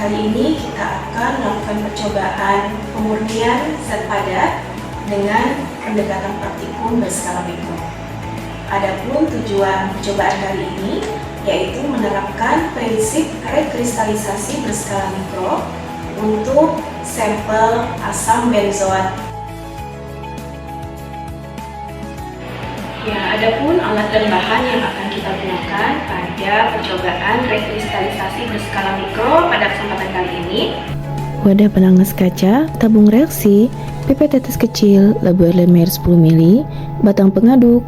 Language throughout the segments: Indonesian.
Kali ini kita akan melakukan percobaan pemurnian zat padat dengan pendekatan praktikum berskala mikro. Adapun tujuan percobaan kali ini yaitu menerapkan prinsip rekristalisasi berskala mikro untuk sampel asam benzoat. Ya, adapun alat dan bahan yang akan kita gunakan pada percobaan rekristalisasi berskala mikro pada kesempatan kali ini: wadah penangas kaca, tabung reaksi, pipet tetes kecil, labu Erlenmeyer 10 ml, batang pengaduk,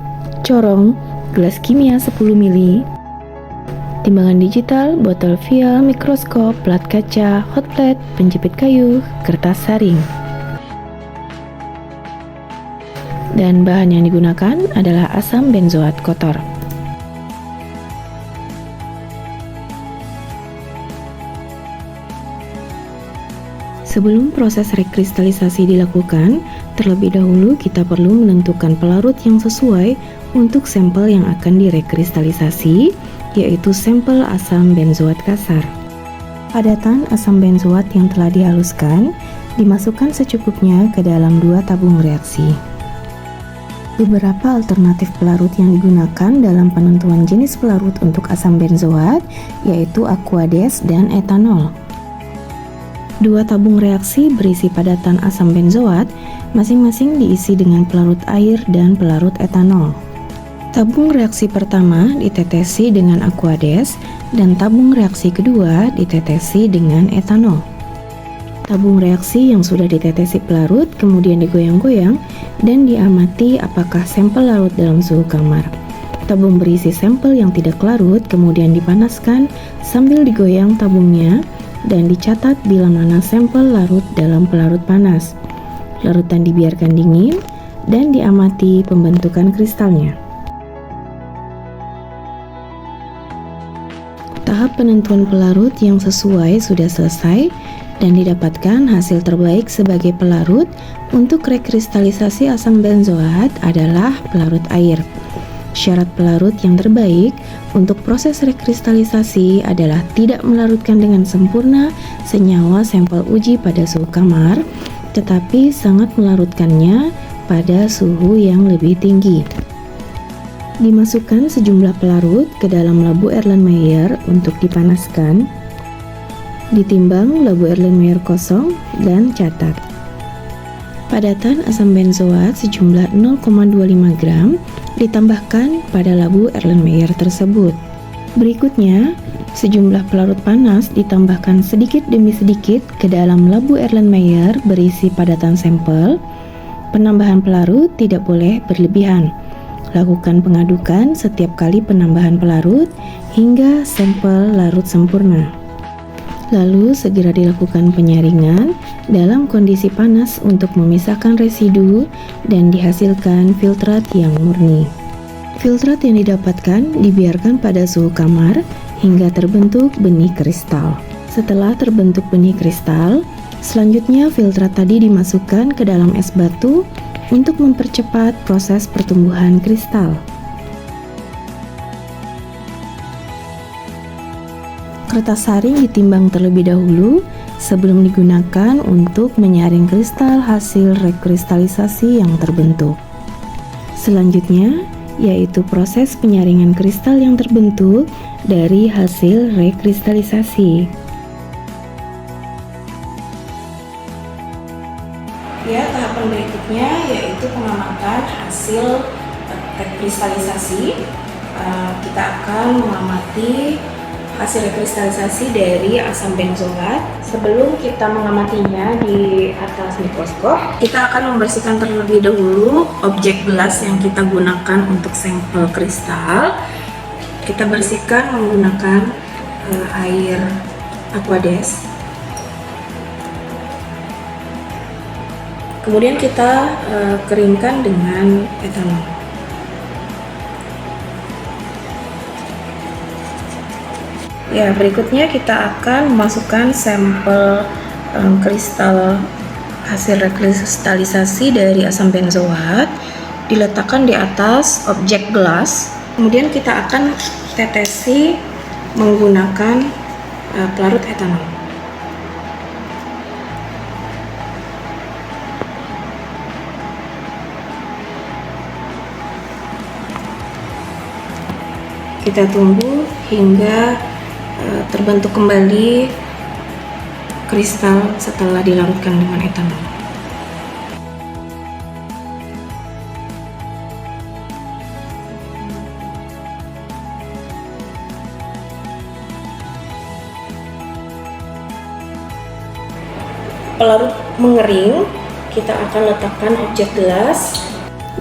corong, gelas kimia 10 ml, timbangan digital, botol vial, mikroskop, plat kaca, hot plate, penjepit kayu, kertas saring. Dan bahan yang digunakan adalah asam benzoat kotor. Sebelum proses rekristalisasi dilakukan, terlebih dahulu kita perlu menentukan pelarut yang sesuai untuk sampel yang akan direkristalisasi, yaitu sampel asam benzoat kasar. Padatan asam benzoat yang telah dihaluskan dimasukkan secukupnya ke dalam 2 tabung reaksi. Beberapa alternatif pelarut yang digunakan dalam penentuan jenis pelarut untuk asam benzoat yaitu Aquades dan etanol. 2 tabung reaksi berisi padatan asam benzoat masing-masing diisi dengan pelarut air dan pelarut etanol. Tabung reaksi pertama ditetesi dengan Aquades dan tabung reaksi kedua ditetesi dengan etanol. Tabung reaksi yang sudah ditetesi pelarut kemudian digoyang-goyang dan diamati apakah sampel larut dalam suhu kamar. Tabung berisi sampel yang tidak larut kemudian dipanaskan sambil digoyang tabungnya dan dicatat bila mana sampel larut dalam pelarut panas. Larutan dibiarkan dingin dan diamati pembentukan kristalnya. Tahap penentuan pelarut yang sesuai sudah selesai dan didapatkan hasil terbaik sebagai pelarut untuk rekristalisasi asam benzoat adalah pelarut air. Syarat pelarut yang terbaik untuk proses rekristalisasi adalah tidak melarutkan dengan sempurna senyawa sampel uji pada suhu kamar, tetapi sangat melarutkannya pada suhu yang lebih tinggi. Dimasukkan sejumlah pelarut ke dalam labu Erlenmeyer untuk dipanaskan. Ditimbang labu Erlenmeyer kosong dan catat. Padatan asam benzoat sejumlah 0,25 gram ditambahkan pada labu Erlenmeyer tersebut. Berikutnya, sejumlah pelarut panas ditambahkan sedikit demi sedikit ke dalam labu Erlenmeyer berisi padatan sampel. Penambahan pelarut tidak boleh berlebihan. Lakukan pengadukan setiap kali penambahan pelarut hingga sampel larut sempurna. Lalu segera dilakukan penyaringan dalam kondisi panas untuk memisahkan residu dan dihasilkan filtrat yang murni. Filtrat yang didapatkan dibiarkan pada suhu kamar hingga terbentuk benih kristal. Setelah terbentuk benih kristal, selanjutnya filtrat tadi dimasukkan ke dalam es batu untuk mempercepat proses pertumbuhan kristal. Kertas saring ditimbang terlebih dahulu sebelum digunakan untuk menyaring kristal hasil rekristalisasi yang terbentuk. Selanjutnya, yaitu proses penyaringan kristal yang terbentuk dari hasil rekristalisasi. Ya, tahapan berikutnya yaitu pengamatan hasil rekristalisasi. Kita akan mengamati hasil rekristalisasi dari asam benzoat. Sebelum kita mengamatinya di atas mikroskop, kita akan membersihkan terlebih dahulu objek gelas yang kita gunakan untuk sampel kristal. Kita bersihkan menggunakan air Aquades. Kemudian kita keringkan dengan etanol. Ya, berikutnya kita akan memasukkan sampel kristal hasil rekristalisasi dari asam benzoat, diletakkan di atas objek gelas. Kemudian kita akan tetesi menggunakan pelarut etanol. Kita tunggu hingga terbentuk kembali kristal setelah dilarutkan dengan etanol. Pelarut mengering, kita akan letakkan objek gelas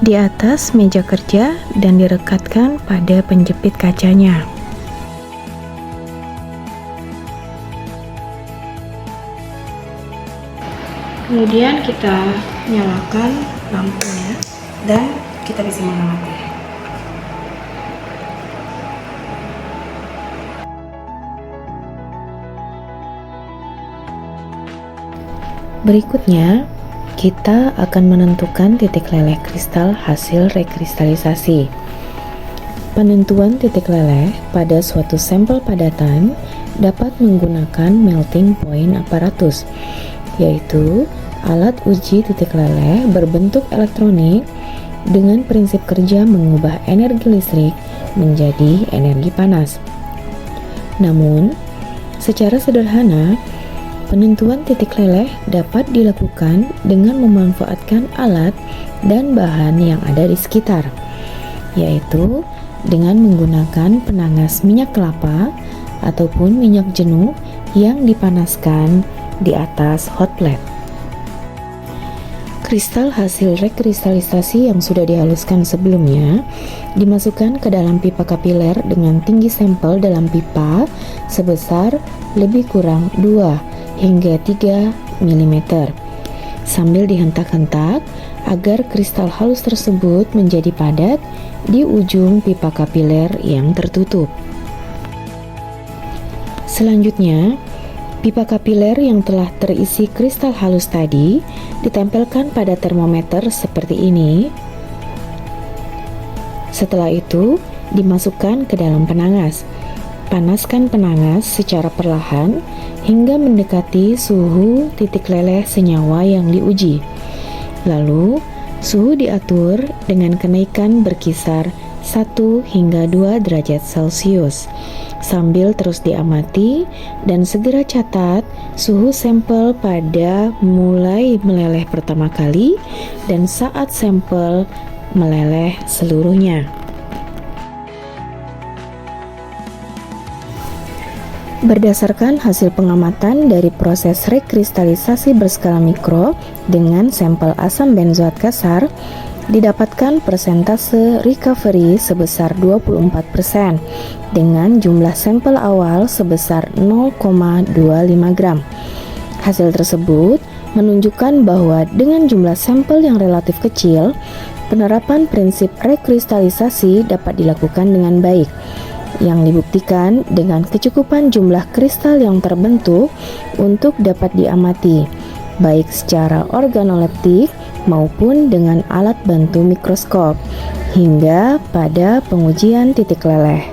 di atas meja kerja dan direkatkan pada penjepit kacanya. Kemudian kita nyalakan lampunya dan kita bisa mengamati. Berikutnya, kita akan menentukan titik leleh kristal hasil rekristalisasi. Penentuan titik leleh pada suatu sampel padatan dapat menggunakan melting point apparatus, yaitu alat uji titik leleh berbentuk elektronik dengan prinsip kerja mengubah energi listrik menjadi energi panas. Namun, secara sederhana, penentuan titik leleh dapat dilakukan dengan memanfaatkan alat dan bahan yang ada di sekitar, yaitu dengan menggunakan penangas minyak kelapa ataupun minyak jenuh yang dipanaskan di atas hot plate. Kristal hasil rekristalisasi yang sudah dihaluskan sebelumnya dimasukkan ke dalam pipa kapiler dengan tinggi sampel dalam pipa sebesar lebih kurang 2 hingga 3 mm sambil dihentak-hentak agar kristal halus tersebut menjadi padat di ujung pipa kapiler yang tertutup. Selanjutnya, pipa kapiler yang telah terisi kristal halus tadi ditempelkan pada termometer seperti ini. Setelah itu, dimasukkan ke dalam penangas. Panaskan penangas secara perlahan hingga mendekati suhu titik leleh senyawa yang diuji. Lalu, suhu diatur dengan kenaikan berkisar 1 hingga 2 derajat Celcius. Sambil terus diamati dan segera catat suhu sampel pada mulai meleleh pertama kali dan saat sampel meleleh seluruhnya. Berdasarkan hasil pengamatan dari proses rekristalisasi berskala mikro dengan sampel asam benzoat kasar, didapatkan persentase recovery sebesar 24% dengan jumlah sampel awal sebesar 0,25 gram. Hasil tersebut menunjukkan bahwa dengan jumlah sampel yang relatif kecil, penerapan prinsip rekristalisasi dapat dilakukan dengan baik, yang dibuktikan dengan kecukupan jumlah kristal yang terbentuk untuk dapat diamati, baik secara organoleptik maupun dengan alat bantu mikroskop, hingga pada pengujian titik leleh.